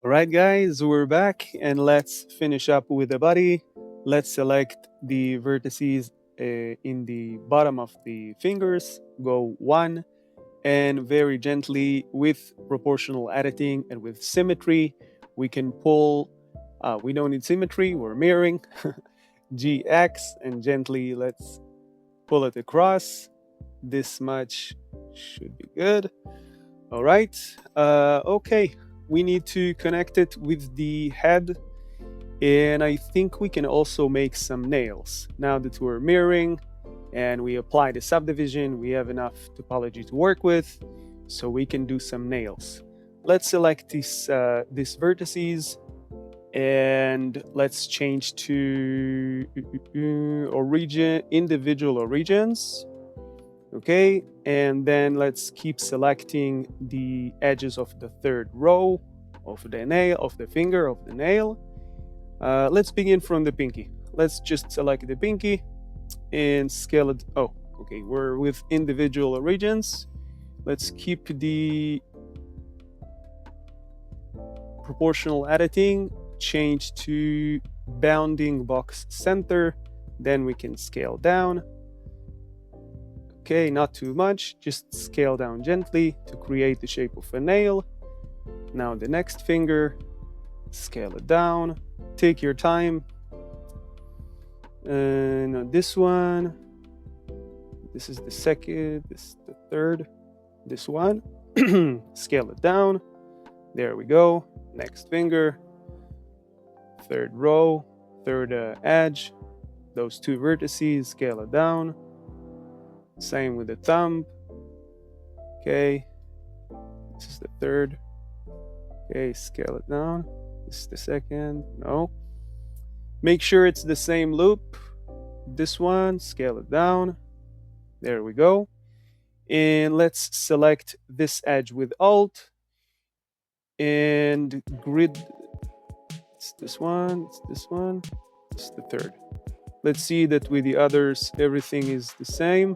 All right, guys, we're back and let's finish up with the body. Let's select the vertices in the bottom of the fingers, go one, and very gently with proportional editing and with symmetry, we can pull. We don't need symmetry, we're mirroring GX and gently let's pull it across. This much should be good. All right. Okay. We need to connect it with the head. And I think we can also make some nails. Now that we're mirroring and we apply the subdivision, we have enough topology to work with. So we can do some nails. Let's select these vertices and let's change to individual origins. Okay, and then let's keep selecting the edges of the third row of the nail, of the finger, of the nail. Let's begin from the pinky. Let's just select the pinky and scale it. Oh, okay, we're with individual origins. Let's keep the proportional editing, change to bounding box center. Then we can scale down. Okay, not too much, just scale down gently to create the shape of a nail. Now the next finger, scale it down, take your time. And this one, this is the second, this is the third, this one, scale it down. There we go, next finger, third row, third edge, those two vertices, scale it down. Same with the thumb. Okay, this is the third. Okay, scale it down. This is the second. No. Make sure it's the same loop. This one, scale it down. There we go. And let's select this edge with Alt and grid. It's this one, it's this one, it's the third. Let's see that with the others, everything is the same.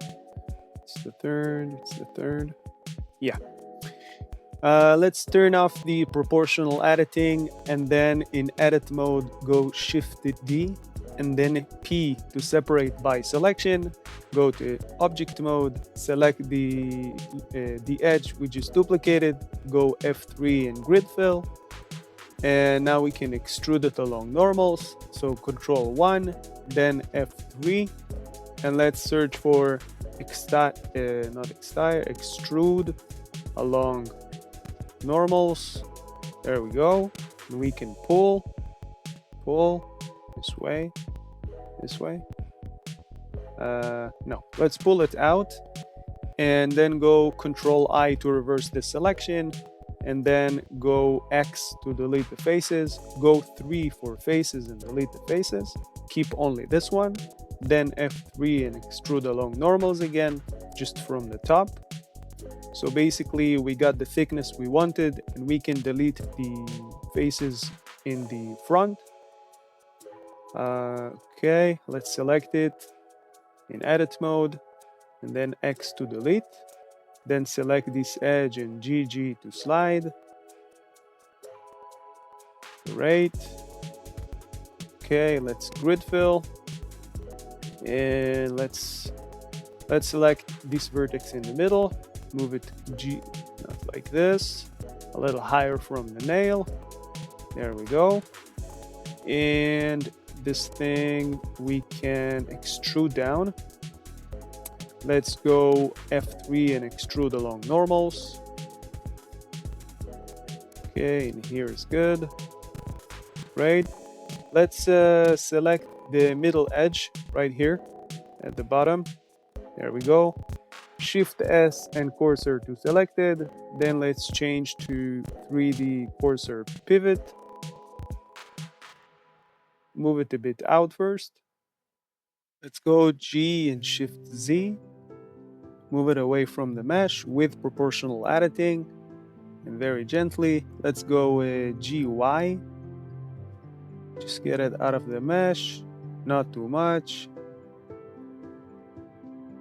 It's the third, it's the third. Yeah. Let's turn off the proportional editing and then in edit mode, go Shift D and then P to separate by selection. Go to object mode, select the edge we just duplicated, go F3 and grid fill. And now we can extrude it along normals. So Control 1, then F3, and let's search for extrude along normals. There we go. And we can pull this way. No, let's pull it out and then go Control I to reverse the selection and then go X to delete the faces, go 3 for faces and delete the faces, keep only this one, then F3 and extrude along normals again, just from the top. So basically we got the thickness we wanted and we can delete the faces in the front. Okay, let's select it in edit mode and then X to delete. Then select this edge and GG to slide. Great. Okay, let's grid fill. And let's select this vertex in the middle. Move it not like this. A little higher from the nail. There we go. And this thing we can extrude down. Let's go F3 and extrude along normals. Okay, and here is good. Great. Let's select the middle edge right here at the bottom. There we go. Shift S and cursor to selected. Then let's change to 3D cursor pivot. Move it a bit out first. Let's go G and Shift Z. Move it away from the mesh with proportional editing and very gently. Let's go GY. Just get it out of the mesh, not too much.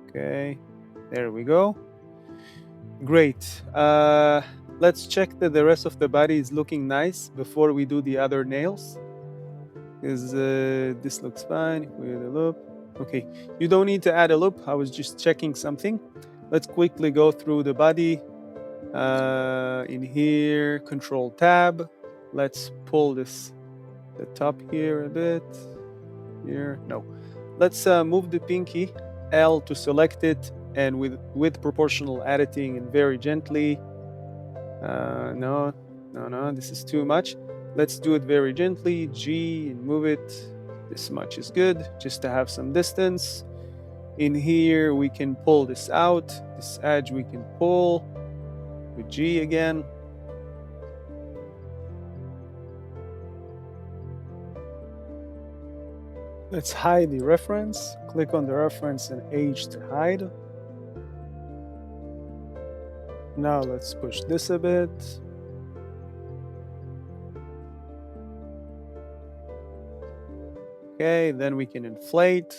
Okay, there we go. Great. Let's check that the rest of the body is looking nice before we do the other nails. Because this looks fine. If we add a loop. Okay, you don't need to add a loop. I was just checking something. Let's quickly go through the body. In here, Control Tab. Let's pull the top here a bit. Here, no. Let's move the pinky L to select it, and with proportional editing and very gently. No, this is too much. Let's do it very gently. G and move it. This much is good, just to have some distance. In here, we can pull this out. This edge we can pull with G again. Let's hide the reference. Click on the reference and H to hide. Now let's push this a bit. Okay, then we can inflate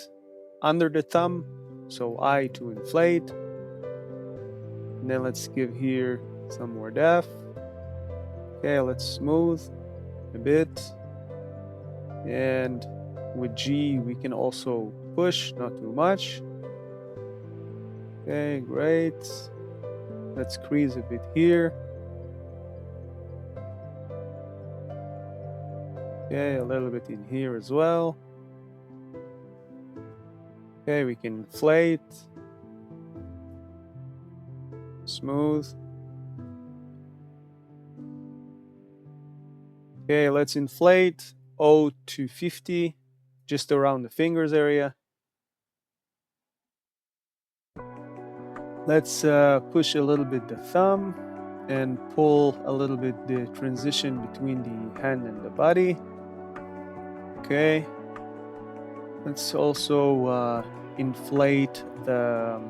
under the thumb. So I to inflate. And then let's give here some more depth. Okay, let's smooth a bit. And with G, we can also push, not too much. Okay, great. Let's crease a bit here. Okay, a little bit in here as well. Okay, we can inflate. Smooth. Okay, let's inflate 0 to 50, just around the fingers area. Let's push a little bit the thumb and pull a little bit the transition between the hand and the body. Okay. Let's also inflate the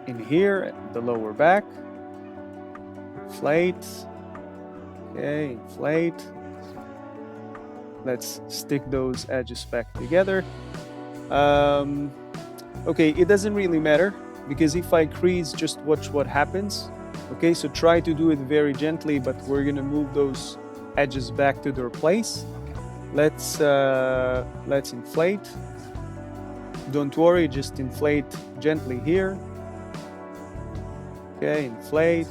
in here, the lower back. Inflate. Okay, inflate. Let's stick those edges back together. Okay, it doesn't really matter, because if I crease, just watch what happens. Okay, so try to do it very gently, but we're gonna move those edges back to their place. Let's inflate. Don't worry, just inflate gently here. Okay, inflate.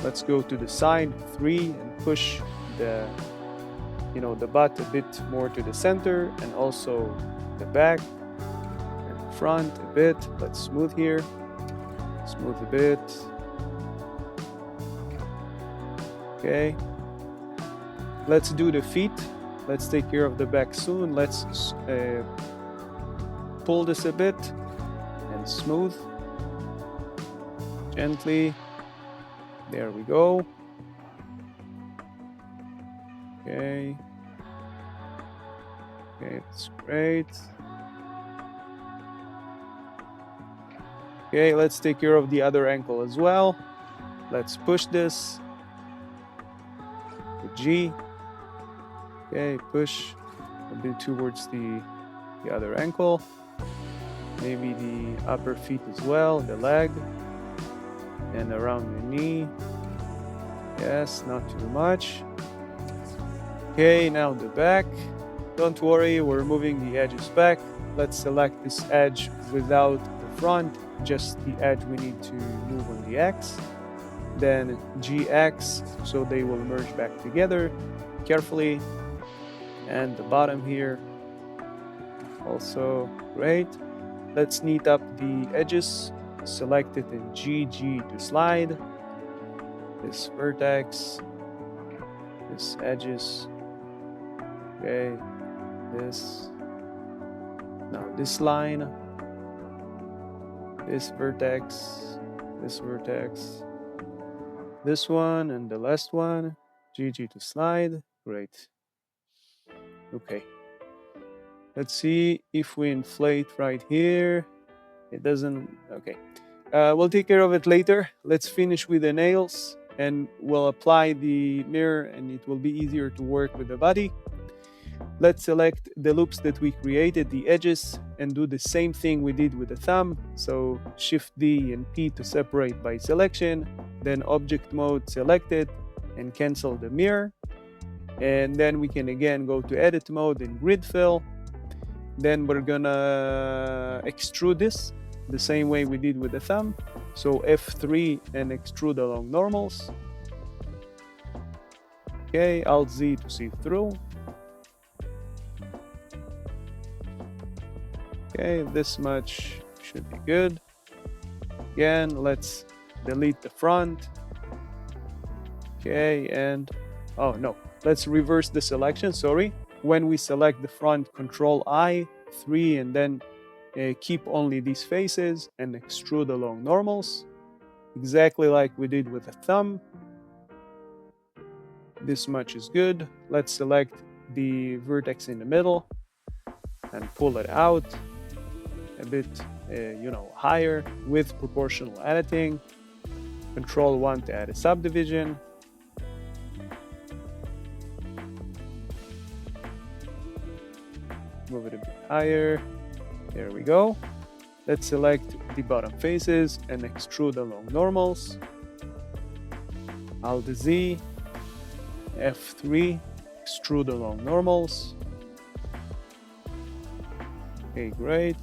Let's go to the side 3 and push the butt a bit more to the center, and also the back and front a bit. Let's smooth here. Smooth a bit. Okay. Let's do the feet. Let's take care of the back soon. Let's pull this a bit and smooth. Gently. There we go. Okay. Okay, that's great. Okay, let's take care of the other ankle as well. Let's push this with G. Okay, push a bit towards the other ankle. Maybe the upper feet as well, the leg, and around the knee. Yes, not too much. Okay, now the back. Don't worry, we're moving the edges back. Let's select this edge without the front, just the edge we need to move on the X. Then GX, so they will merge back together carefully. And the bottom here, also great. Let's neat up the edges. Select it in GG to slide. This vertex, this edges. Okay, this. Now this line, this vertex, this one, and the last one. GG to slide. Great. Okay. Let's see if we inflate right here. It doesn't. Okay. We'll take care of it later. Let's finish with the nails, and we'll apply the mirror, and it will be easier to work with the body. Let's select the loops that we created, the edges, and do the same thing we did with the thumb. So Shift D and P to separate by selection, then object mode, select it, and cancel the mirror. And then we can again go to edit mode and grid fill. Then we're gonna extrude this the same way we did with the thumb. So F3 and extrude along normals. Okay, Alt Z to see through. Okay, this much should be good. Again, let's delete the front. Okay, and oh no, let's reverse the selection, sorry. When we select the front, Control I, 3, and then keep only these faces and extrude along normals, exactly like we did with the thumb. This much is good. Let's select the vertex in the middle and pull it out a bit, higher with proportional editing. Control 1 to add a subdivision. Move it a bit higher. There we go. Let's select the bottom faces and extrude along normals. Alt Z, F3, extrude along normals. Okay, great.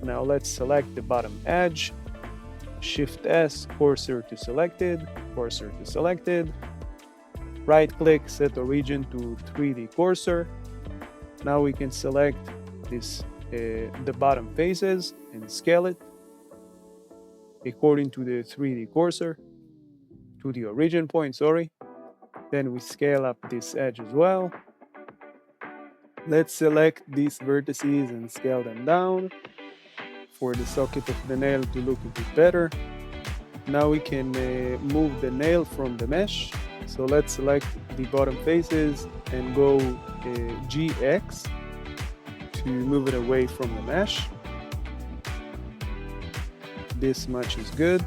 Now let's select the bottom edge. Shift S, cursor to selected, cursor to selected. Right click, set origin to 3D cursor. Now we can select this, the bottom faces and scale it according to the 3D cursor, to the origin point, sorry. Then we scale up this edge as well. Let's select these vertices and scale them down for the socket of the nail to look a bit better. Now we can move the nail from the mesh. So let's select the bottom faces and go GX to move it away from the mesh. This much is good.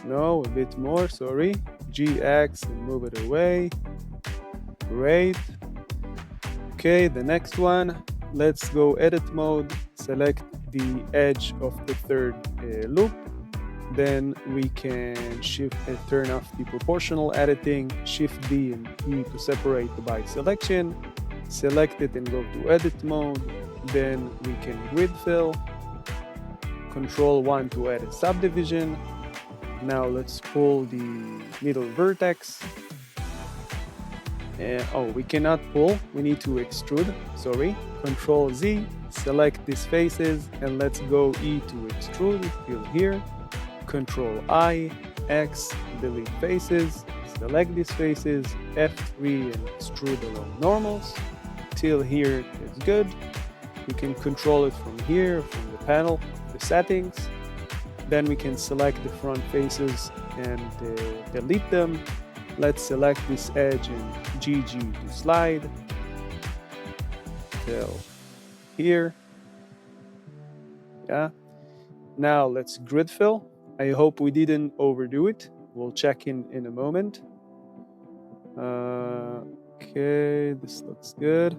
No, a bit more, sorry. GX and move it away. Great. Okay, the next one. Let's go edit mode, select the edge of the third loop. Then we can shift and turn off the proportional editing, Shift D and E to separate by selection, select it and go to edit mode. Then we can grid fill, Control 1 to add a subdivision. Now let's pull the middle vertex. Oh, we cannot pull, we need to extrude, sorry. Control Z, select these faces and let's go E to extrude till here. Control I, X, delete faces, select these faces, F3 and extrude along normals. Till here is good. We can control it from here, from the panel, the settings. Then we can select the front faces and delete them. Let's select this edge and GG to slide till here. Yeah. Now let's grid fill. I hope we didn't overdo it. We'll check in a moment. Okay, this looks good.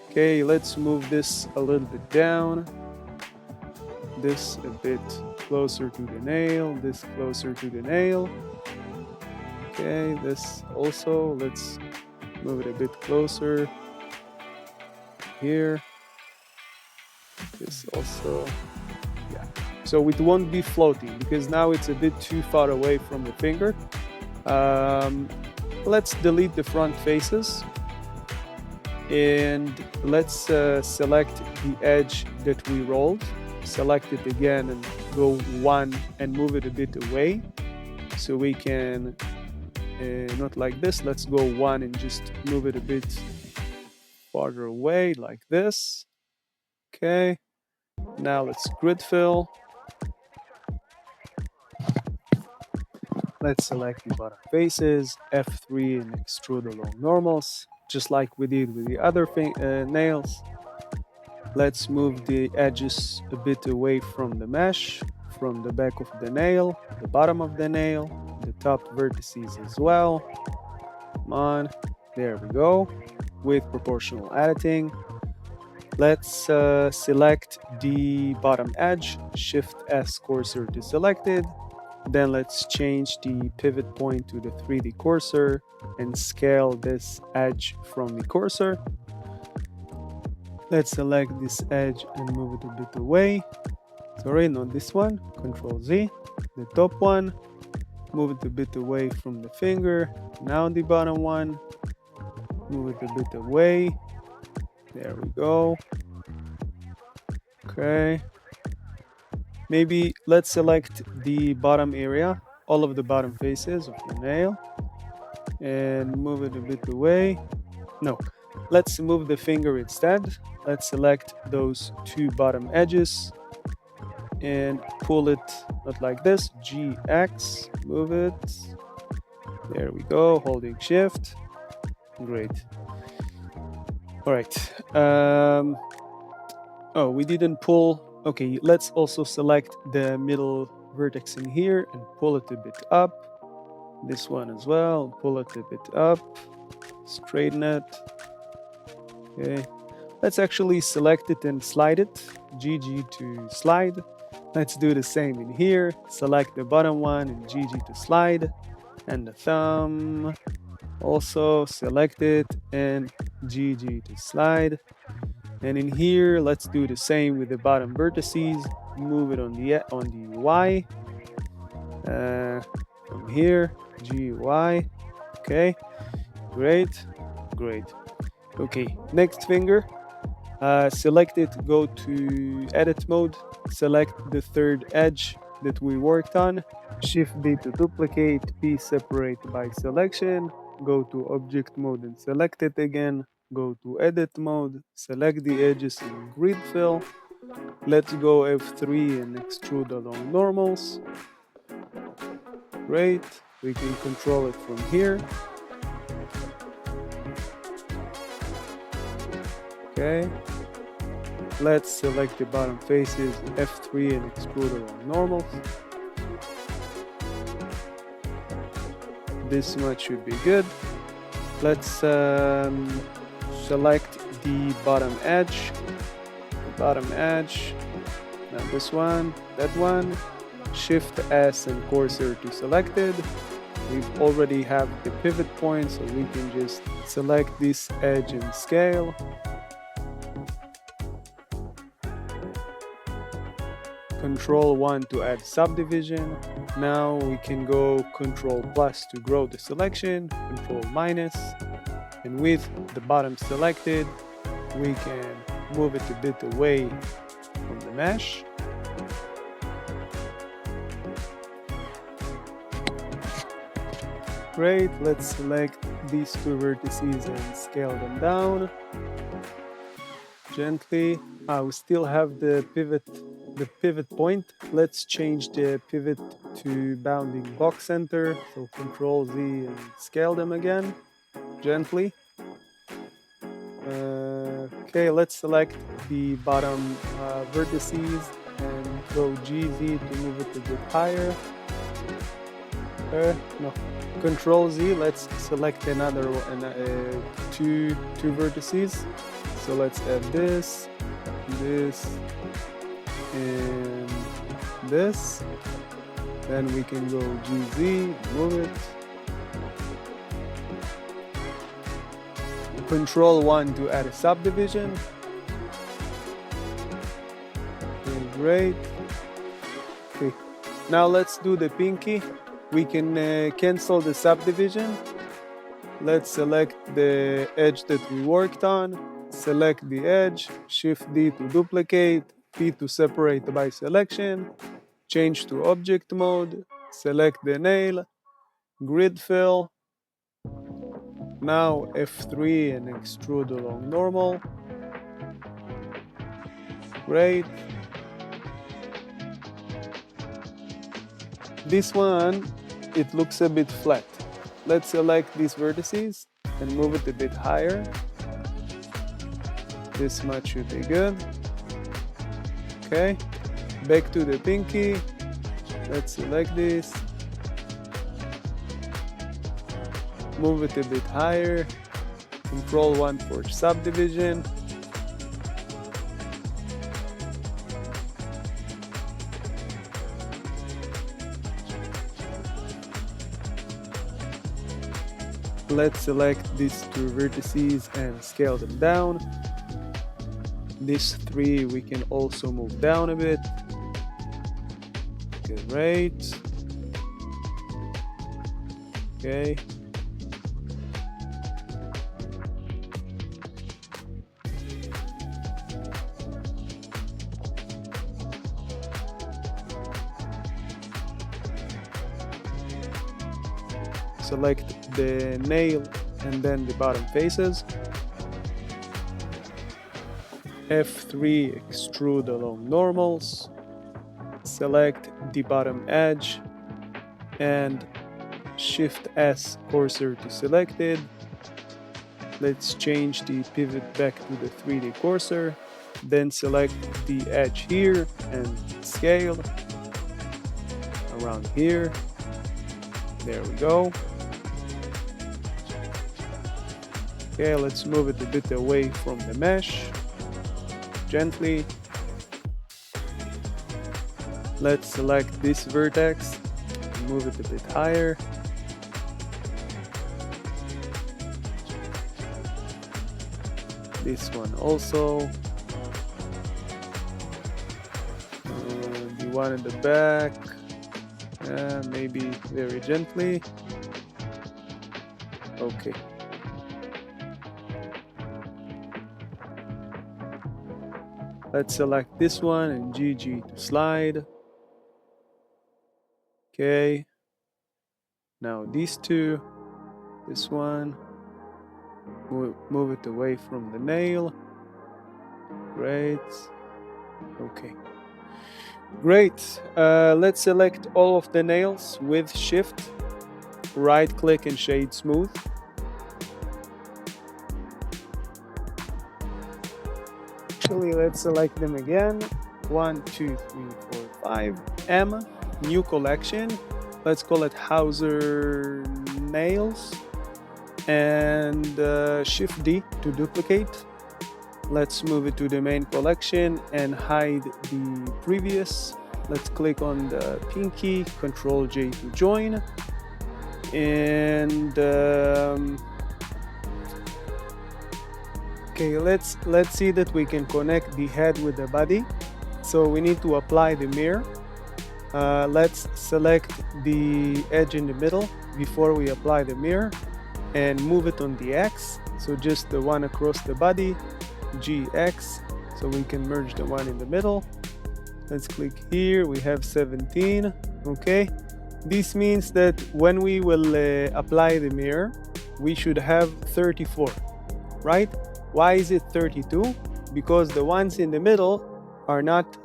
Okay, let's move this a little bit down. This a bit closer to the nail, this closer to the nail. Okay, this also, let's move it a bit closer here. This also, yeah. So it won't be floating because now it's a bit too far away from the finger. Let's delete the front faces and let's select the edge that we rolled. Select it again and go 1 and move it a bit away. So we can, not like this, let's go 1 and just move it a bit farther away like this. Okay, now let's grid fill. Let's select the bottom faces, F3 and extrude along normals, just like we did with the other nails. Let's move the edges a bit away from the mesh, from the back of the nail, the bottom of the nail, the top vertices as well. Come on, there we go, with proportional editing. Let's select the bottom edge, Shift S cursor to selected. Then let's change the pivot point to the 3D cursor and scale this edge from the cursor. Let's select this edge and move it a bit away. Sorry, not this one. Control Z. The top one. Move it a bit away from the finger. Now the bottom one. Move it a bit away. There we go. Okay. Maybe let's select the bottom area, all of the bottom faces of the nail, and move it a bit away. No, let's move the finger instead. Let's select those two bottom edges and pull it, not like this, GX, move it. There we go, holding Shift. Great. All right. Oh, we didn't pull. Okay, let's also select the middle vertex in here and pull it a bit up. This one as well, pull it a bit up, straighten it. Okay, let's actually select it and slide it, GG to slide. Let's do the same in here, select the bottom one and GG to slide, and the thumb. Also select it and GG to slide. And in here, let's do the same with the bottom vertices. Move it on the Y. From here, GY. Okay, great, great. Okay, next finger. Select it, go to edit mode. Select the third edge that we worked on. Shift D to duplicate, P separate by selection. Go to object mode and select it again. Go to edit mode, select the edges in grid fill. Let's go F3 and extrude along normals. Great, we can control it from here. Okay, let's select the bottom faces, F3 and extrude along normals. This much should be good. Let's select the bottom edge, not this one, that one. Shift S and cursor to selected. We already have the pivot point, so we can just select this edge and scale. Control 1 to add subdivision. Now we can go Control plus to grow the selection, Control minus. And with the bottom selected, we can move it a bit away from the mesh. Great, let's select these two vertices and scale them down gently. We still have the pivot point. Let's change the pivot to bounding box center. So Control Z and scale them again gently. Okay, let's select the bottom vertices and go GZ to move it a bit higher. No, Control Z. Let's select another one, two vertices. So let's add this, and this. Then we can go GZ, move it. Control 1 to add a subdivision. Okay, great. Okay, now let's do the pinky. We can cancel the subdivision. Let's select the edge that we worked on. Select the edge, Shift D to duplicate, P to separate by selection. Change to object mode. Select the nail, grid fill. Now F3 and extrude along normal. Great. This one, it looks a bit flat. Let's select these vertices and move it a bit higher. This much should be good. Okay, back to the pinky. Let's select this. move it a bit higher. Control 1 for subdivision. Let's select these two vertices and scale them down. These three we can also move down a bit. Great. Okay. Select the nail and then the bottom faces. F3 extrude along normals. Select the bottom edge and Shift S cursor to selected. Let's change the pivot back to the 3D cursor. Then select the edge here and scale around here. There we go. Okay, let's move it a bit away from the mesh. Gently. Let's select this vertex and move it a bit higher. This one also. The one in the back. Maybe very gently. Okay. Let's select this one and GG to slide. Okay. Now these two, this one, move it away from the nail. Great. Okay. Great. Let's select all of the nails with Shift, right click and shade smooth. Actually, let's select them again. 1, 2, 3, 4, 5. M, new collection. Let's call it Howser nails. And Shift D to duplicate. Let's move it to the main collection and hide the previous. Let's click on the pinky, Control J to join. And okay, let's see that we can connect the head with the body. So we need to apply the mirror. Let's select the edge in the middle before we apply the mirror and move it on the X. So just the one across the body, GX, so we can merge the one in the middle. Let's click here, we have 17, okay. This means that when we will apply the mirror, we should have 34, right? Why is it 32? Because the ones in the middle are not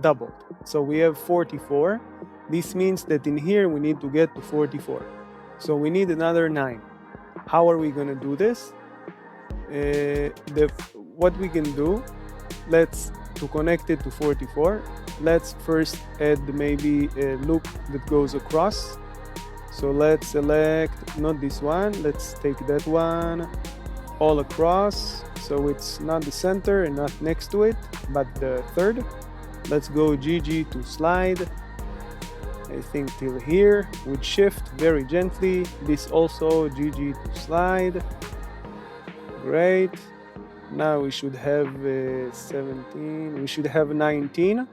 doubled. So we have 44. This means that in here we need to get to 44. So we need another 9. How are we going to do this? What we can do, to connect it to 44, let's first add maybe a loop that goes across. So let's select, not this one, let's take that one all across. So it's not the center and not next to it, but the third. Let's go GG to slide. I think till here with Shift very gently. This also GG to slide. Great. Now we should have 17. We should have 19.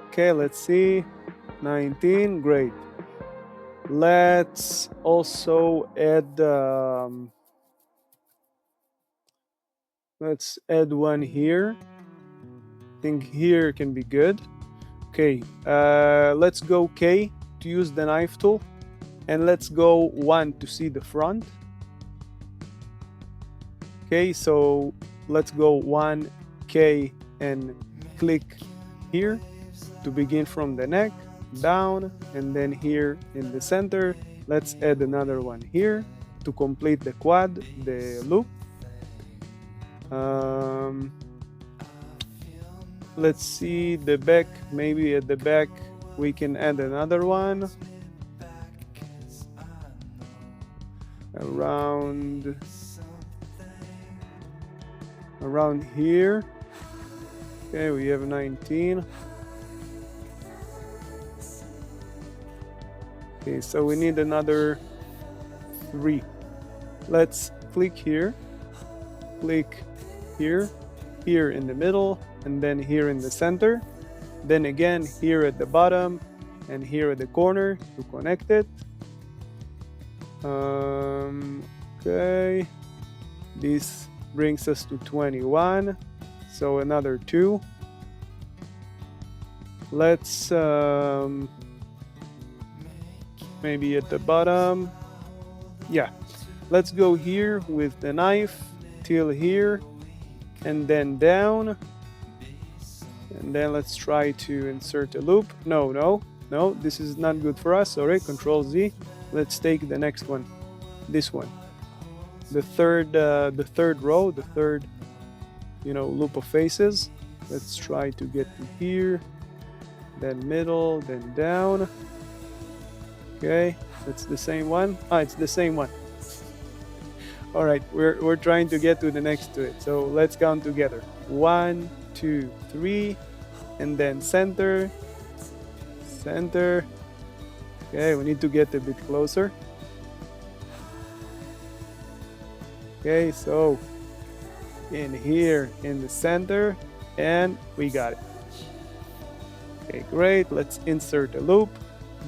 Okay, let's see. 19. Great. Let's also add. Let's add one here. I think here can be good. Okay, let's go K to use the knife tool, and let's go 1 to see the front. Okay, so let's go 1 K and click here to begin from the neck down, and then here in the center. Let's add another one here to complete the quad, the loop. Let's see the back. Maybe at the back we can add another one. around here. Okay, we have 19. Okay, so we need another 3. Let's click here, click here, here in the middle, and then here in the center. Then again here at the bottom and here at the corner to connect it. Okay, this brings us to 21, so another 2. Let's maybe at the bottom, yeah, let's go here with the knife till here and then down, and then let's try to insert a loop. No, this is not good for us. Sorry, Control Z. Let's take the next one, this one, the third row, the third, loop of faces. Let's try to get to here, then middle, then down. Okay, it's the same one. It's the same one. All right, we're trying to get to the next to it. So let's count together. 1, 2, 3, and then center. Okay, we need to get a bit closer. Okay, so in here in the center, and we got it. Okay, great. Let's insert a loop,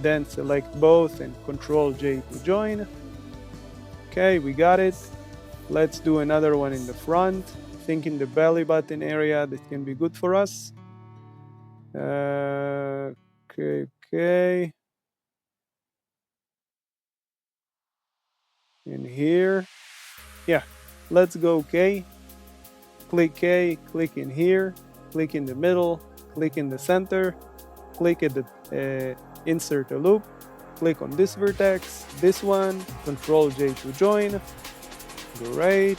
then select both and Control J to join. Okay, we got it. Let's do another one in the front. I think in the belly button area that can be good for us. Okay. In here. Yeah, let's go K. Click K, click in here, click in the middle, click in the center, click at the insert a loop, click on this vertex, this one, Control J to join. Great.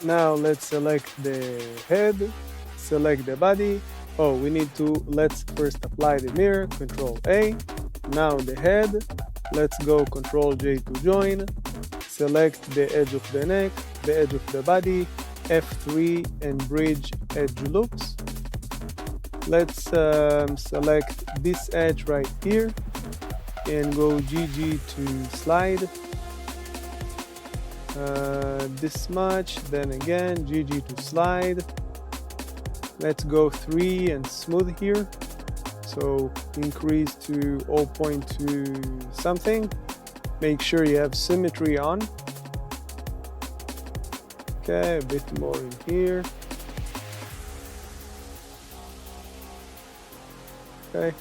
Now let's select the head, select the body. Oh, we need to, let's first apply the mirror, Control A. Now the head, let's go Control J to join. Select the edge of the neck, the edge of the body, F3 and bridge edge loops. Let's select this edge right here and go GG to slide. This much, then again GG to slide. Let's go 3 and smooth here. So increase to 0.2 something. Make sure you have symmetry on. Okay, a bit more in here. Okay.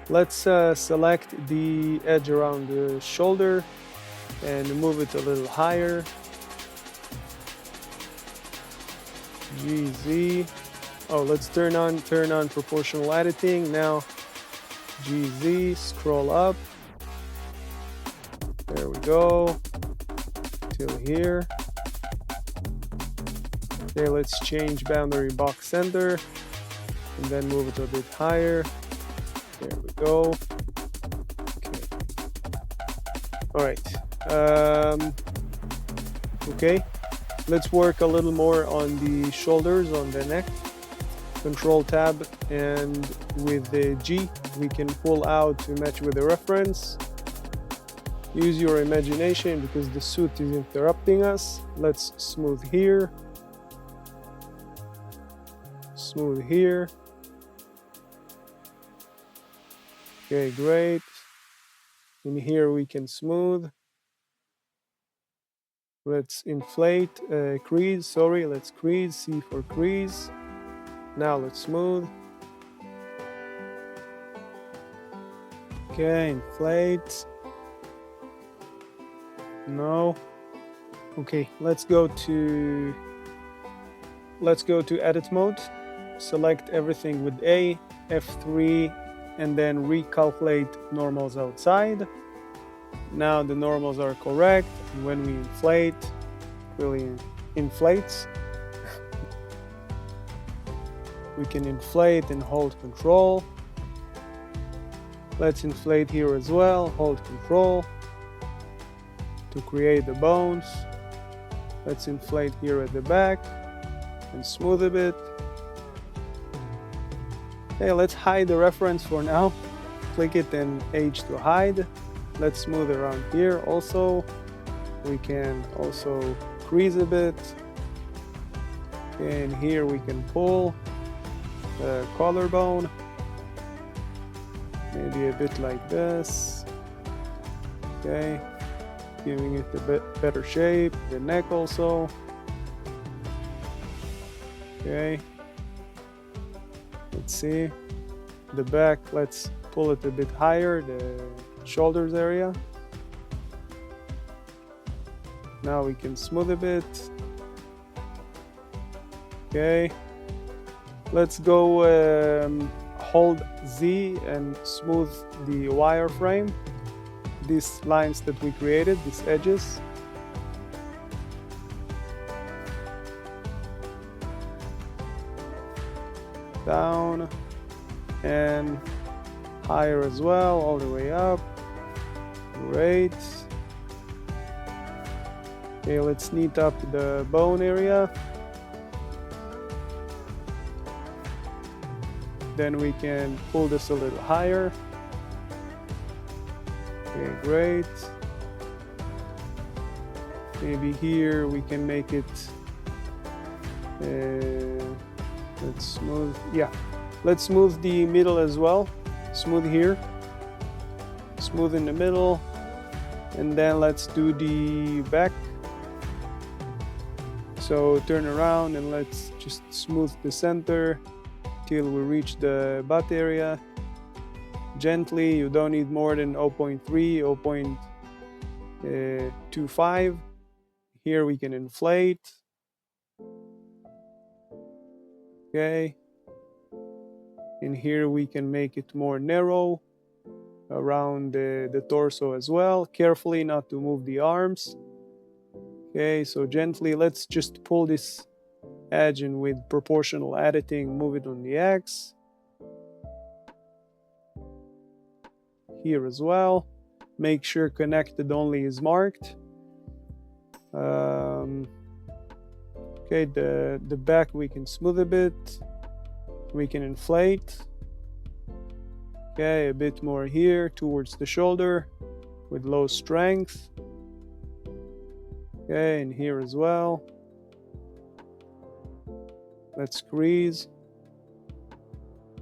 Let's select the edge around the shoulder and move it a little higher. GZ. Oh, let's turn on proportional editing. Now GZ, scroll up. There we go. Till here. Okay, let's change boundary box center and then move it a bit higher. There we go. Okay. All right. Okay. Let's work a little more on the shoulders, on the neck. Control Tab, and with the G, we can pull out to match with the reference. Use your imagination because the suit is interrupting us. Let's smooth here. Smooth here. Okay, great. In here we can smooth. Let's inflate, crease, sorry, let's crease, C for crease. Now let's smooth. Okay, inflate. No. Okay, let's go to edit mode. Select everything with A, F3, and then recalculate normals outside. Now the normals are correct. And when we inflate, really inflates. We can inflate and hold control. Let's inflate here as well. Hold Control to create the bones. Let's inflate here at the back and smooth a bit. Okay, let's hide the reference for now. Click it and H to hide. Let's smooth around here also. We can also crease a bit. And here we can pull the collarbone. Maybe a bit like this. Okay, giving it a bit better shape. The neck also. Okay, let's see. The back, let's pull it a bit higher, the shoulders area. Now we can smooth a bit. Okay, let's go hold Z and smooth the wireframe. These lines that we created, these edges. Down and higher as well, all the way up. Great. Okay, let's neat up the bone area. Then we can pull this a little higher. Okay, great. Maybe here we can make it, let's smooth, yeah. Let's smooth the middle as well. Smooth here, smooth in the middle, and then let's do the back. So turn around and let's just smooth the center till we reach the butt area. Gently, you don't need more than 0.3, 0.25. Here we can inflate. Okay. And here we can make it more narrow around the torso as well. Carefully not to move the arms. Okay, so gently, let's just pull this edge and with proportional editing, move it on the X. Here as well. Make sure connected only is marked. Okay, the back we can smooth a bit. We can inflate. Okay, a bit more here towards the shoulder with low strength. Okay, and here as well. Let's crease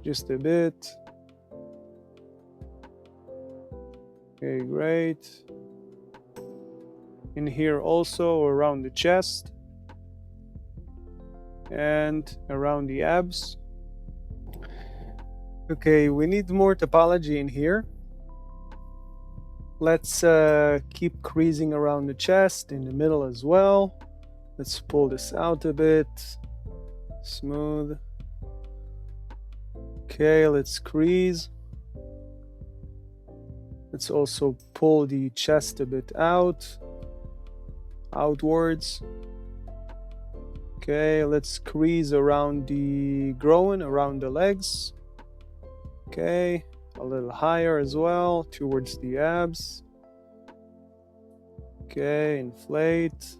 just a bit. Okay, great. In here also around the chest and around the abs. Okay, we need more topology in here. Let's keep creasing around the chest, in the middle as well. Let's pull this out a bit. Smooth. Okay, let's crease. Let's also pull the chest a bit outwards. Okay, let's crease around the groin, around the legs. Okay, a little higher as well, towards the abs. Okay, inflate.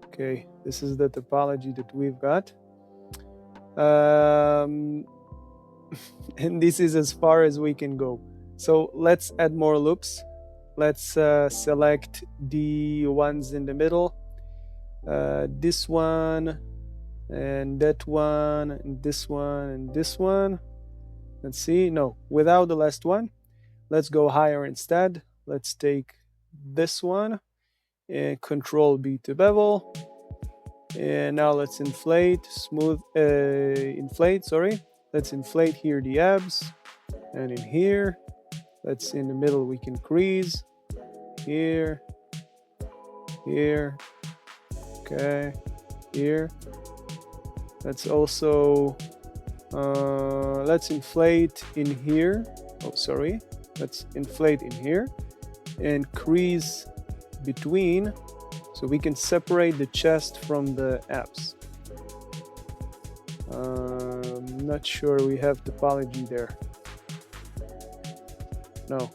Okay, this is the topology that we've got. And this is as far as we can go. So let's add more loops. Let's select the ones in the middle. This one, and that one, and this one, and this one. Let's see, no, without the last one. Let's go higher instead. Let's take this one and Control B to bevel. And now let's inflate, Let's inflate here the abs, and in here, let's in the middle we can crease, here, here, okay, here. Let's also, let's inflate in here, let's inflate in here, and crease between, so we can separate the chest from the abs. I'm not sure we have topology there. No.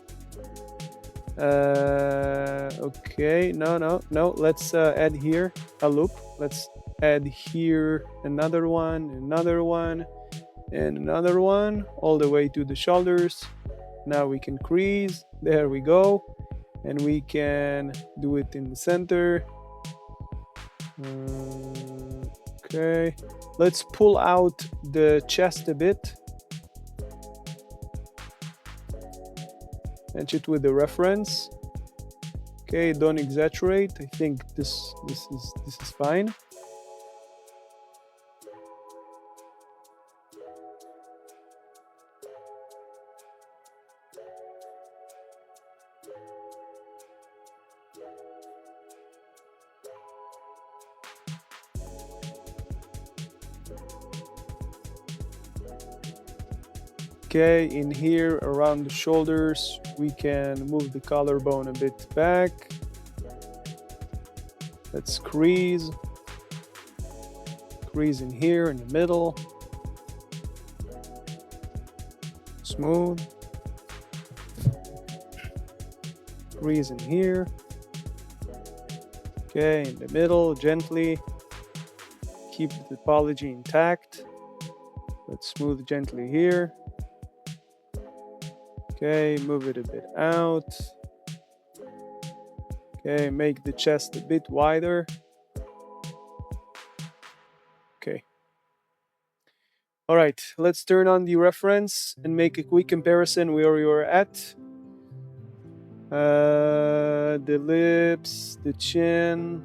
Okay, no. Let's add here a loop. Let's add here another one, and another one, all the way to the shoulders. Now we can crease. There we go. And we can do it in the center. Okay. Let's pull out the chest a bit. Match it with the reference. Okay, don't exaggerate. I think this is fine. Okay, in here around the shoulders, we can move the collarbone a bit back. Let's crease. Crease in here in the middle. Smooth. Crease in here. Okay, in the middle, gently. Keep the topology intact. Let's smooth gently here. Okay, move it a bit out. Okay, make the chest a bit wider. Okay. All right, let's turn on the reference and make a quick comparison where you're at. The lips, the chin,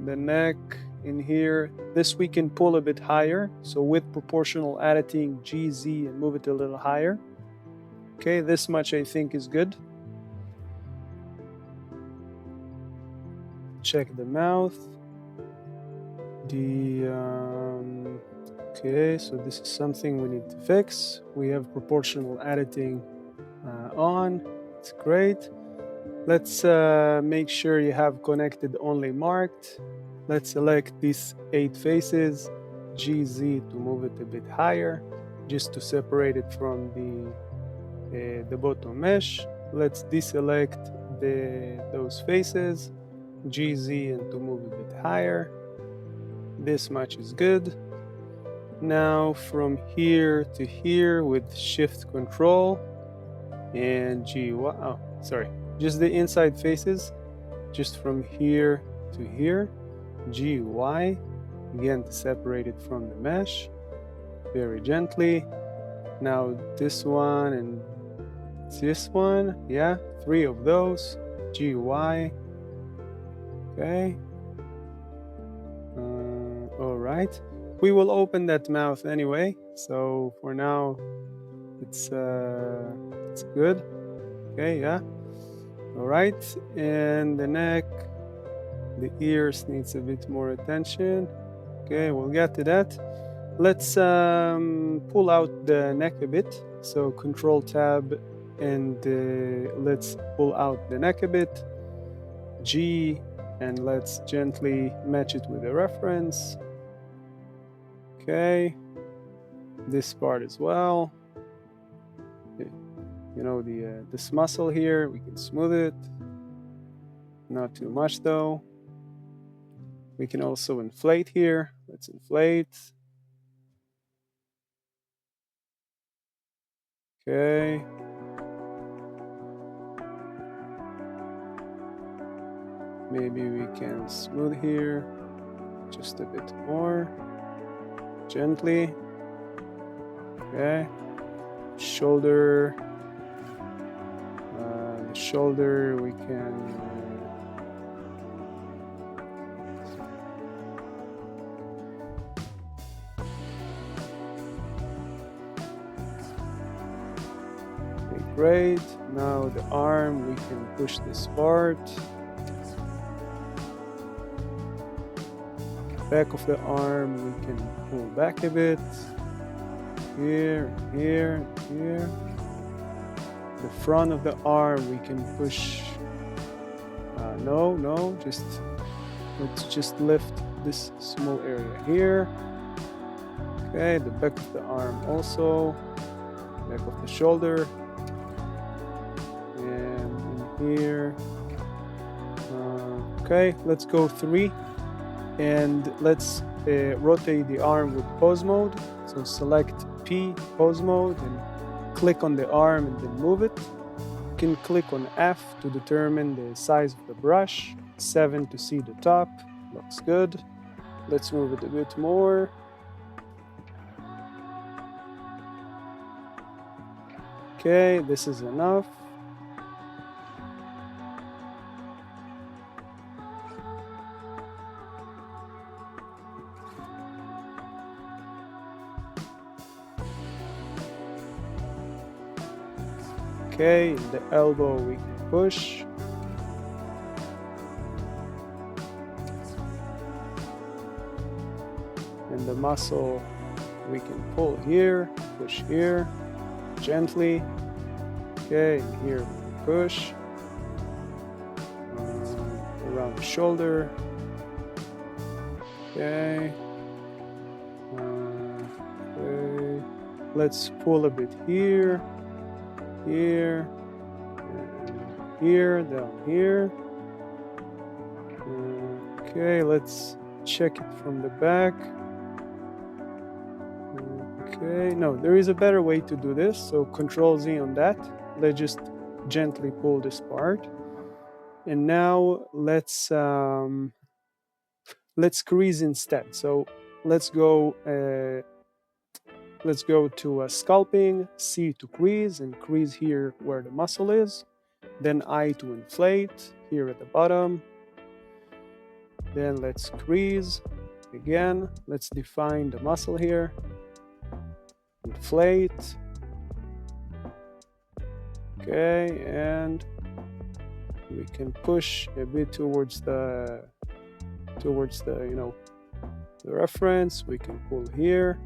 the neck in here. This we can pull a bit higher. So with proportional editing, GZ, and move it a little higher. Okay, this much I think is good. Check the mouth. Okay, so this is something we need to fix. We have proportional editing on. It's great. Let's make sure you have connected only marked. Let's select these 8 faces, GZ to move it a bit higher, just to separate it from the bottom mesh. Let's deselect those faces, GZ, and to move a bit higher. This much is good. Now from here to here with shift control and just the inside faces, just from here to here, GY, again to separate it from the mesh, very gently. Now this one and this one, yeah, 3 of those, GY, okay. All right, we will open that mouth anyway, so for now it's good. Okay, yeah. All right, and the neck, the ears needs a bit more attention. Okay, we'll get to that. Let's pull out the neck a bit. So Control Tab, and let's pull out the neck a bit. G, and let's gently match it with the reference. Okay, this part as well. You know, this muscle here, we can smooth it. Not too much though. We can also inflate here. Let's inflate. Okay. Maybe we can smooth here just a bit more. Gently. Okay. Shoulder. The shoulder we can okay, great. Now the arm, we can push this part. Back of the arm, we can pull back a bit. Here, here, here. The front of the arm, we can push. Let's just lift this small area here. Okay, the back of the arm also, back of the shoulder. here. Okay, let's go 3, and let's rotate the arm with pose mode. So select P, pose mode, and click on the arm and then move it. You can click on F to determine the size of the brush, 7 to see the top. Looks good. Let's move it a bit more. Okay, this is enough. Okay, the elbow we can push. And the muscle we can pull here, push here, gently. Okay, and here we push. Around the shoulder. Okay. Okay. Let's pull a bit here. Here, and here, down here. Okay, let's check it from the back. Okay, no, there is a better way to do this. So Control Z on that. Let's just gently pull this part. And now let's crease instead. So let's go to sculpting, C to crease, and crease here where the muscle is. Then I to inflate, here at the bottom. Then let's crease. Again, let's define the muscle here. Inflate. Okay, and we can push a bit towards the the reference. We can pull here.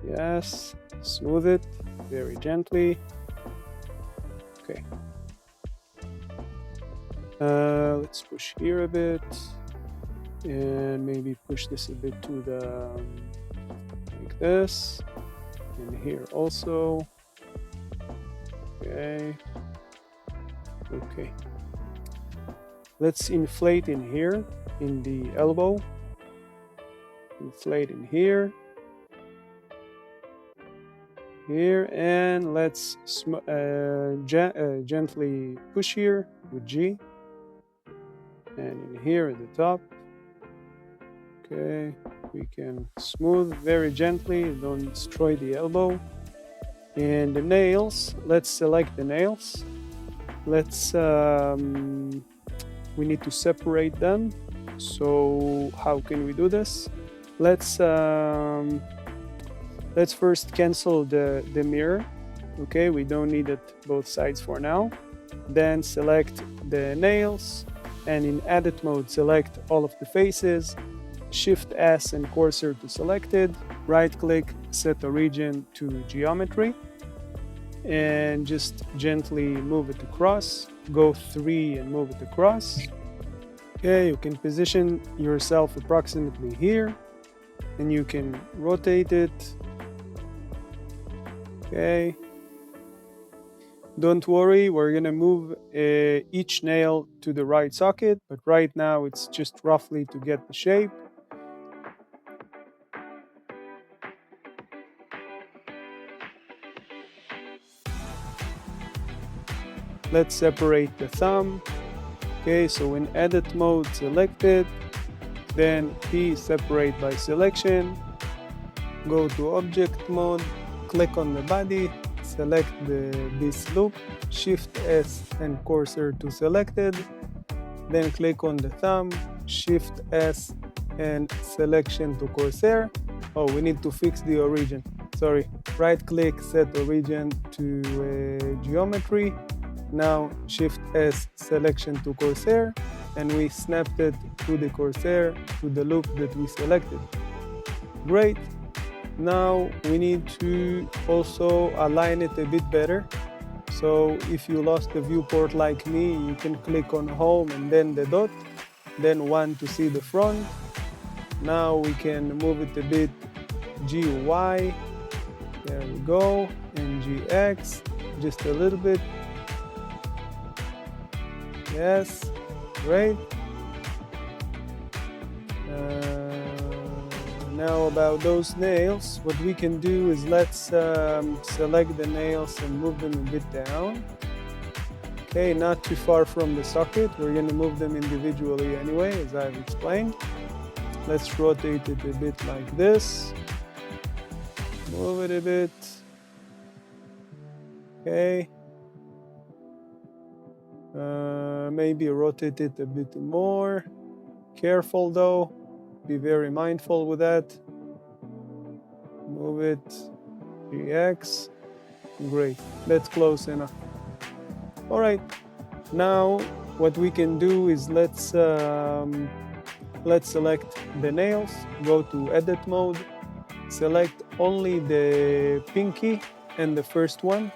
Yes, smooth it very gently. Okay. Let's push here a bit, and maybe push this a bit to the like this, and here also. Okay. Okay. Let's inflate in here, in the elbow. Inflate in here. Here, and let's gently push here with G, and in here at the top. Okay, we can smooth very gently, don't destroy the elbow. And the nails, let's select the nails. Let's we need to separate them. So how can we do this? Let's first cancel the mirror. Okay, we don't need it both sides for now. Then select the nails, and in edit mode select all of the faces. Shift S and cursor to selected. Right click, set origin to geometry, and just gently move it across. Go 3 and move it across. Okay, you can position yourself approximately here, and you can rotate it. Okay. Don't worry, we're gonna move each nail to the right socket, but right now it's just roughly to get the shape. Let's separate the thumb. Okay, so in edit mode, select it. Then P, separate by selection. Go to object mode, click on the body, select this loop, Shift S and cursor to selected. Then click on the thumb, Shift S and selection to cursor. Oh, we need to fix the origin. Sorry. Right click, set origin to geometry. Now Shift S, selection to cursor, and we snapped it to the cursor, to the loop that we selected. Great. Now we need to also align it a bit better. So if you lost the viewport like me, you can click on home and then the dot, then 1 to see the front. Now we can move it a bit, GY, there we go, and GX, just a little bit. Yes, great. Now about those nails, what we can do is let's select the nails and move them a bit down. Okay, not too far from the socket. We're going to move them individually anyway, as I've explained. Let's rotate it a bit like this. Move it a bit. Okay. Maybe rotate it a bit more. Careful though. Be very mindful with that. Move it. GX. Great. That's close enough. All right. Now what we can do is let's select the nails. Go to edit mode. Select only the pinky and the first one,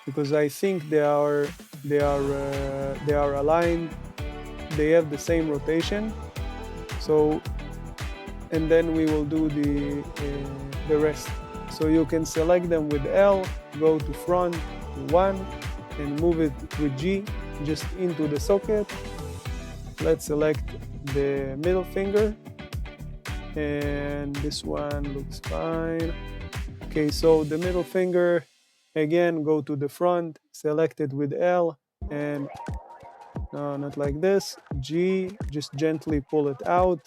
because I think they are aligned. They have the same rotation. So, and then we will do the rest. So you can select them with L, go to front to 1, and move it with G just into the socket. Let's select the middle finger, and this one looks fine. Okay, so the middle finger, again, go to the front, select it with L, and no, not like this. G, just gently pull it out.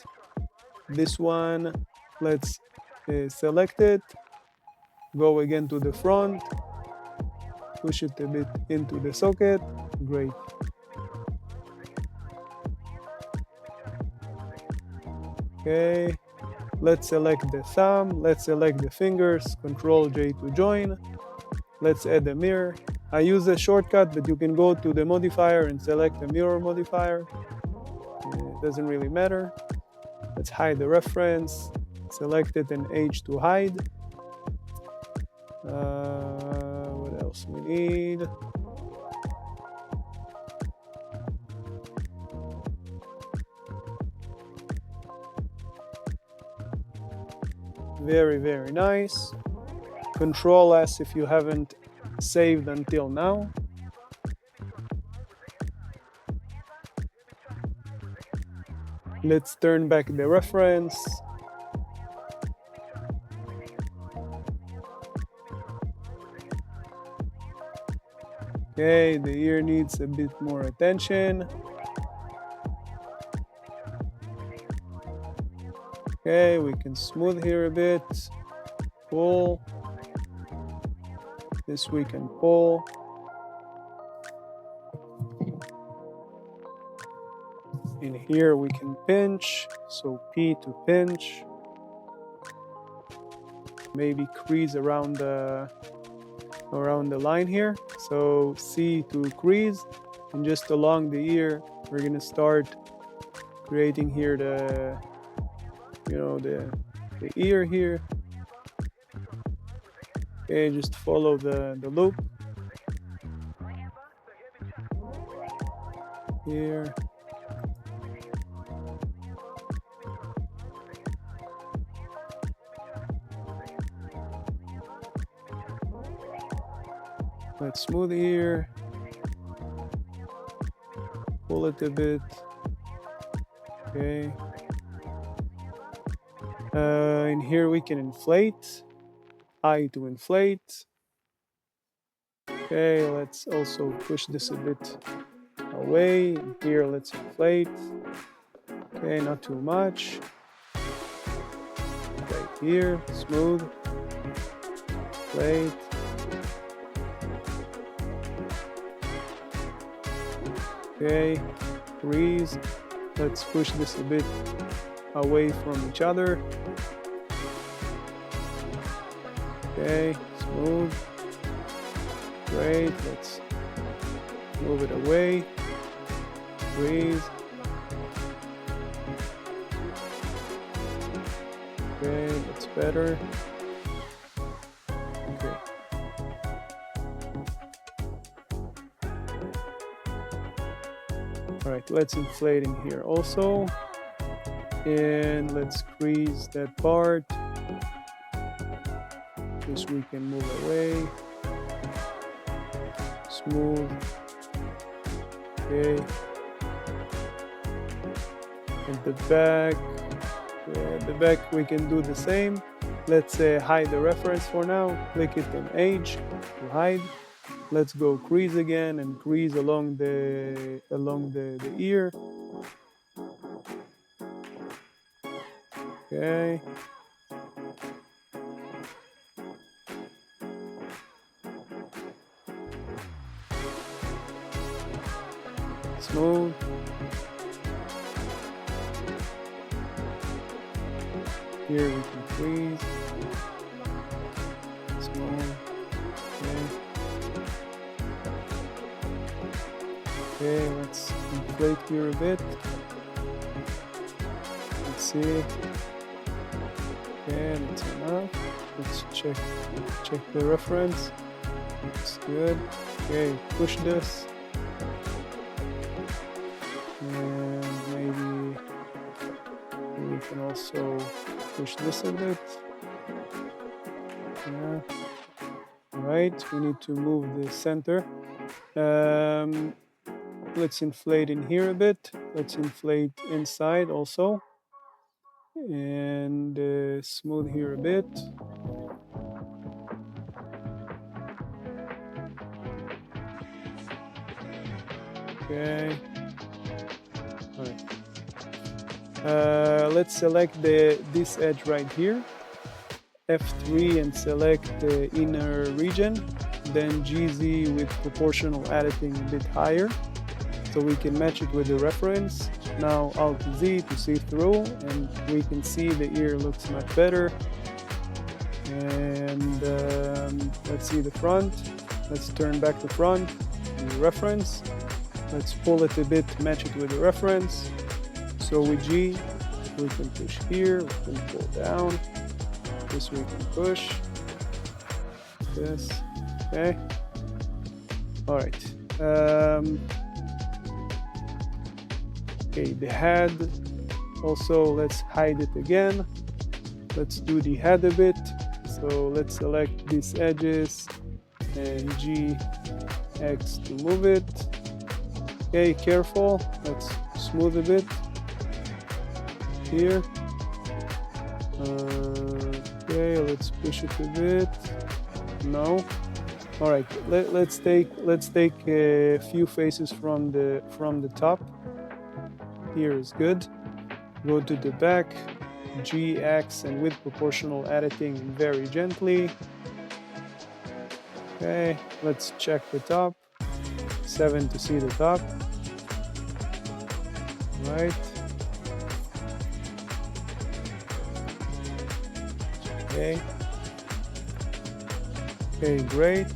This one, let's select it, go again to the front, push it a bit into the socket. Great. Okay, let's select the thumb, let's select the fingers, Control J to join. Let's add a mirror. I use a shortcut, but you can go to the modifier and select the mirror modifier. It doesn't really matter. Let's hide the reference, select it and H to hide. What else we need? Very, very nice. Control S if you haven't saved until now. Let's turn back the reference. Okay, the ear needs a bit more attention. Okay, we can smooth here a bit. Pull. This we can pull. In here we can pinch, so P to pinch. Maybe crease around the line here. So C to crease, and just along the ear, we're gonna start creating here the ear here. Okay, just follow the loop here. Let's smooth here. Pull it a bit. Okay. In here we can inflate. I to inflate. Okay, let's also push this a bit away. Here, let's inflate. Okay, not too much. Right here, smooth. Inflate. Okay, crease. Let's push this a bit away from each other. Okay, smooth. Great, let's move it away. Crease. Okay, that's better. Okay. All right, let's inflate in here also. And let's crease that part. This we can move away. Smooth. Okay. At the back we can do the same. Let's hide the reference for now. Click it on H to hide. Let's go crease again and crease along the ear. Okay. Smooth. Here we can freeze. Smooth. Okay, let's inflate here a bit. Let's see. Okay, that's enough. Let's check the reference. It's good. Okay, push this. And maybe we can also push this a bit. Yeah. Alright, we need to move the center. Let's inflate in here a bit. Let's inflate inside also. And smooth here a bit. Okay. All right. Let's select this edge right here. F3 and select the inner region. Then GZ with proportional editing a bit higher, so we can match it with the reference. Now Alt Z to see through, and we can see the ear looks much better. And let's see the front. Let's turn back the front, the reference. Let's pull it a bit, match it with the reference. So with G, we can push here, we can pull down. This we can push. This, okay. All right. Okay, the head, also let's hide it again. Let's do the head a bit. So let's select these edges and GX to move it. Okay, careful, let's smooth a bit here. Okay, let's push it a bit. No. All right, let's take a few faces from the top. Here is good. Go to the back, GX, and with proportional editing very gently. Okay, let's check the top. 7 to see the top. Right. Okay. Okay, great.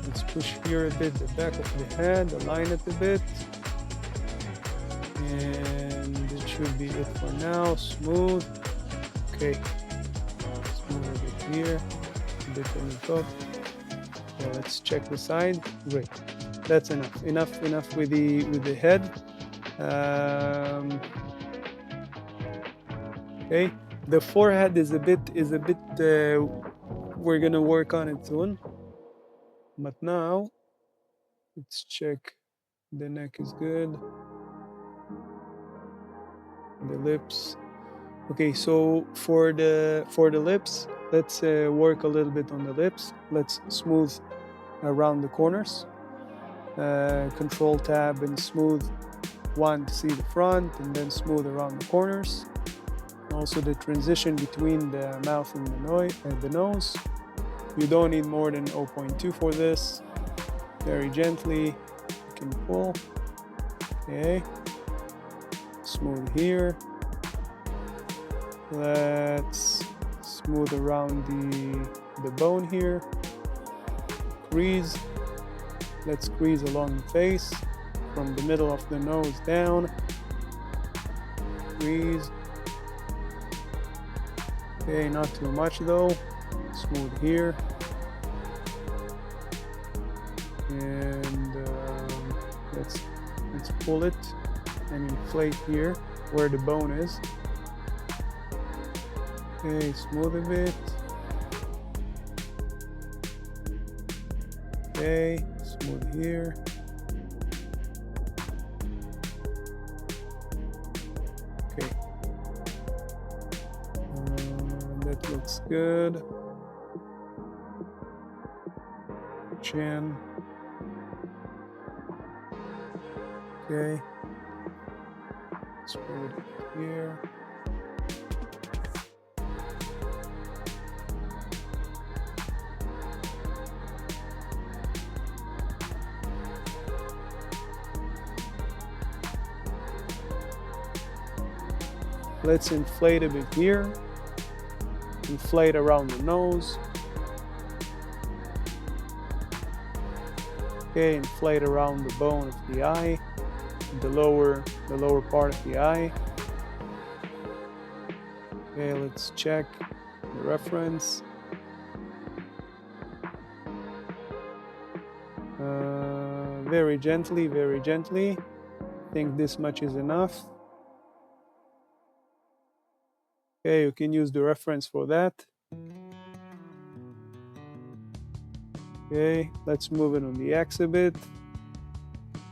Let's push here a bit the back of the head, align it a bit. And it should be it for now. Smooth. Okay. Smooth a bit here, a bit on the top. Okay, let's check the side. Great. That's enough. Enough with the head. Okay. The forehead is a bit. We're gonna work on it soon. But now, let's check. The neck is good. The lips. Okay, so for the lips, let's work a little bit on the lips. Let's smooth around the corners. Control tab and smooth one to see the front, and then smooth around the corners. Also the transition between the mouth and the nose. You don't need more than 0.2 for this. Very gently, you can pull. Okay. Smooth here. Let's smooth around the bone here. Crease. Let's crease along the face from the middle of the nose down. Crease. Okay, not too much though. Smooth here. And let's pull it and inflate here where the bone is. Okay, smooth a bit. Okay, Smooth here. Okay. That looks good. Chin. Okay. Smooth it here. Let's inflate a bit here. Inflate around the nose. Okay, inflate around the bone of the eye, the lower part of the eye. Okay, let's check the reference. Very gently, very gently. I think this much is enough. Okay, you can use the reference for that. Okay, let's move it on the X a bit.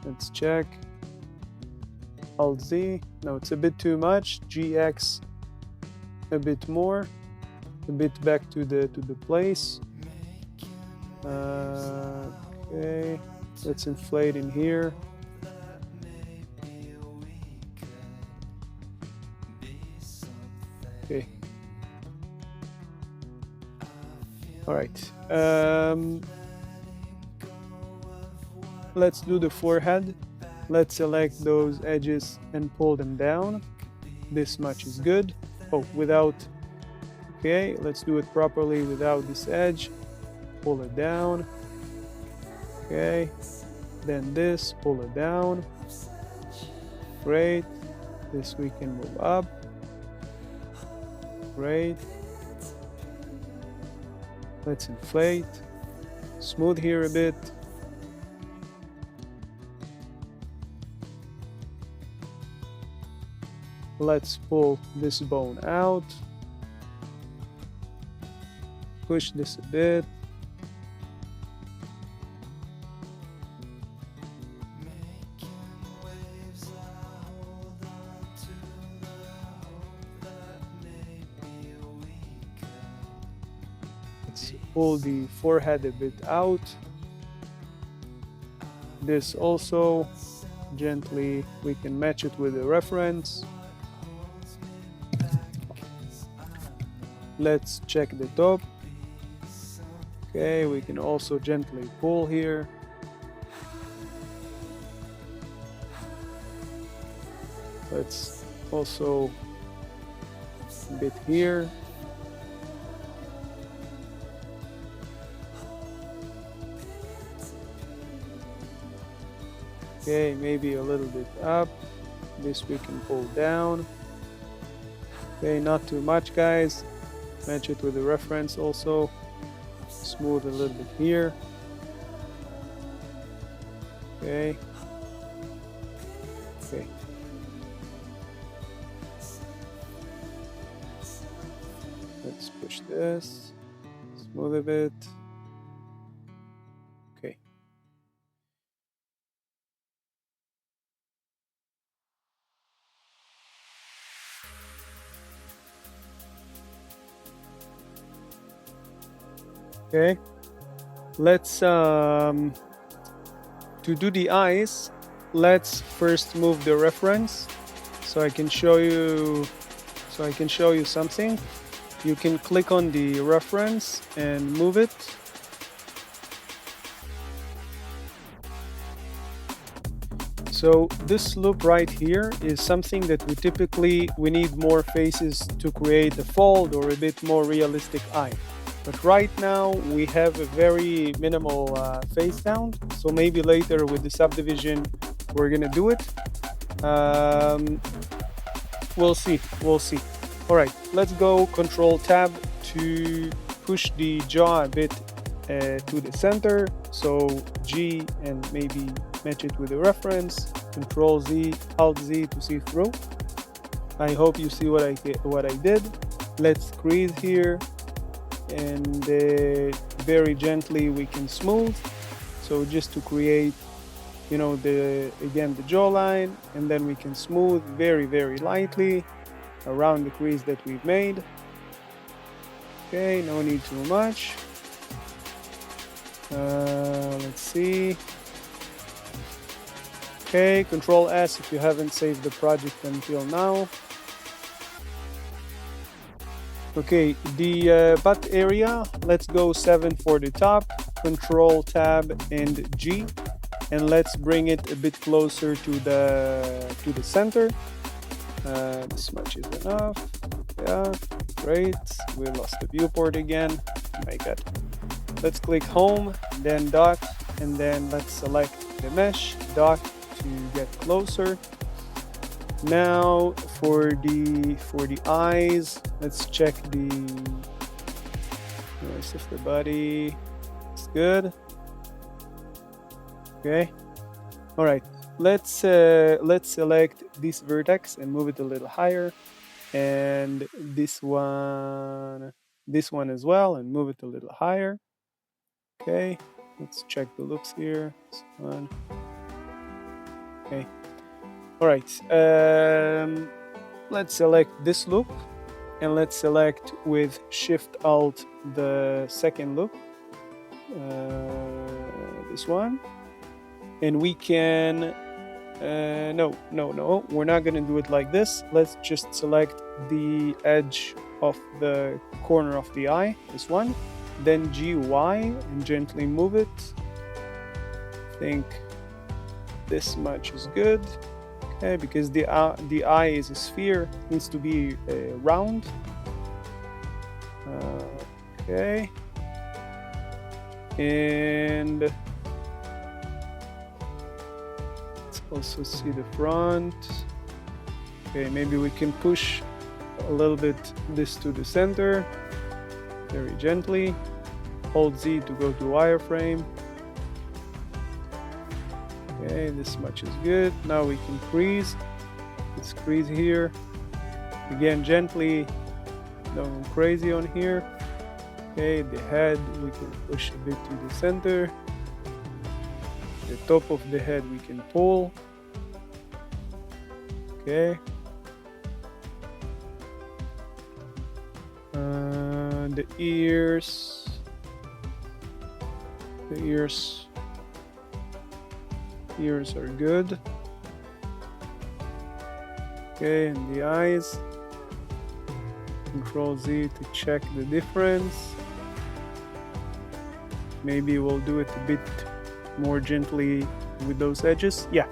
Let's check. Alt Z. No, it's a bit too much. GX a bit more. A bit back to the place. Okay, let's inflate in here. Okay. All right. Let's do the forehead. Let's select those edges and pull them down. This much is good. Oh, without. Okay, let's do it properly without this edge. Pull it down. Okay, then this, pull it down. Great. This we can move up. Great. Let's inflate. Smooth here a bit. Let's pull this bone out. Push this a bit. Let's pull the forehead a bit out. This also gently, we can match it with a reference. Let's check the top. Okay, we can also gently pull here. Let's also a bit here. Okay, maybe a little bit up. This we can pull down. Okay, not too much, guys. Match it with a reference also. Smooth a little bit here. Okay. Okay. Let's push this. Smooth a bit. Okay. Okay, let's to do the eyes, let's first move the reference so I can show you something. You can click on the reference and move it. So this loop right here is something that we need more faces to create a fold or a bit more realistic eye. But right now we have a very minimal face count, so maybe later with the subdivision we're gonna do it. We'll see. All right, let's go Control Tab to push the jaw a bit to the center. So G and maybe match it with a reference. Control Z, Alt Z to see through. I hope you see what I did. Let's crease here. And very gently we can smooth. So just to create, you know, the jawline, and then we can smooth very, very lightly around the crease that we've made. Okay, no need too much. Let's see. Okay, Control S if you haven't saved the project until now. Okay, the butt area, let's go 7 for the top, Control Tab and G, and let's bring it a bit closer to the center. This much is enough. Yeah, great. We lost the viewport again. Oh my god. Let's click home, then dot, and then let's select the mesh, dot to get closer. Now for the eyes, let's check the rest of the body. It's good. Okay. All right. Let's select this vertex and move it a little higher, and this one as well, and move it a little higher. Okay. Let's check the loops here. This one. Okay. All right. Let's select this loop, and let's select with Shift Alt the second loop. This one. And we can, no, we're not gonna do it like this. Let's just select the edge of the corner of the eye, this one, then GY and gently move it. I think this much is good, okay, because the eye is a sphere, it needs to be round. Okay, and also see the front. Okay, maybe we can push a little bit this to the center very gently. Hold Z to go to wireframe. Okay, this much is good. Now we can crease. Let's crease here again gently, don't go crazy on here. Okay, the head we can push a bit to the center. The top of the head we can pull. Okay. The ears. Ears are good. Okay, and the eyes. Control Z to check the difference. Maybe we'll do it a bit more gently with those edges. Yeah,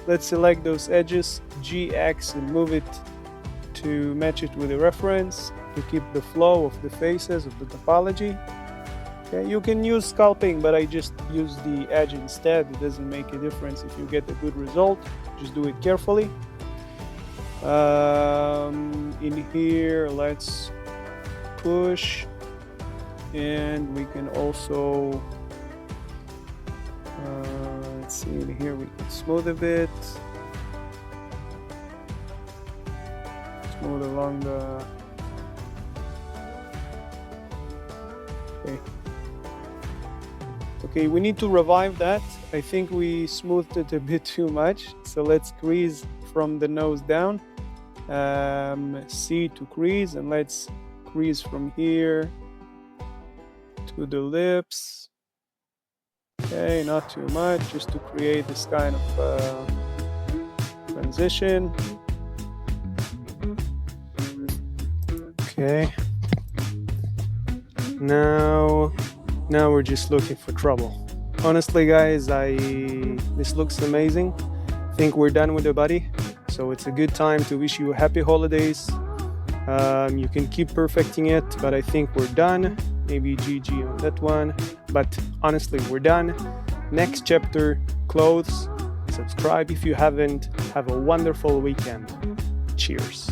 let's select those edges, GX, and move it to match it with the reference to keep the flow of the faces of the topology. Okay, you can use sculpting, but I just use the edge instead. It doesn't make a difference if you get a good result. Just do it carefully. In here, let's push, and we can also let's see, in here we can smooth a bit, smooth along the okay, we need to revive that. I think we smoothed it a bit too much, so let's crease from the nose down. C to crease, and let's crease from here to the lips. Okay, not too much, just to create this kind of transition. Okay. Now we're just looking for trouble. Honestly, guys, this looks amazing. I think we're done with the body. So it's a good time to wish you happy holidays. You can keep perfecting it, but I think we're done. Maybe GG on that one. But honestly, we're done. Next chapter, clothes. Subscribe if you haven't. Have a wonderful weekend. Cheers.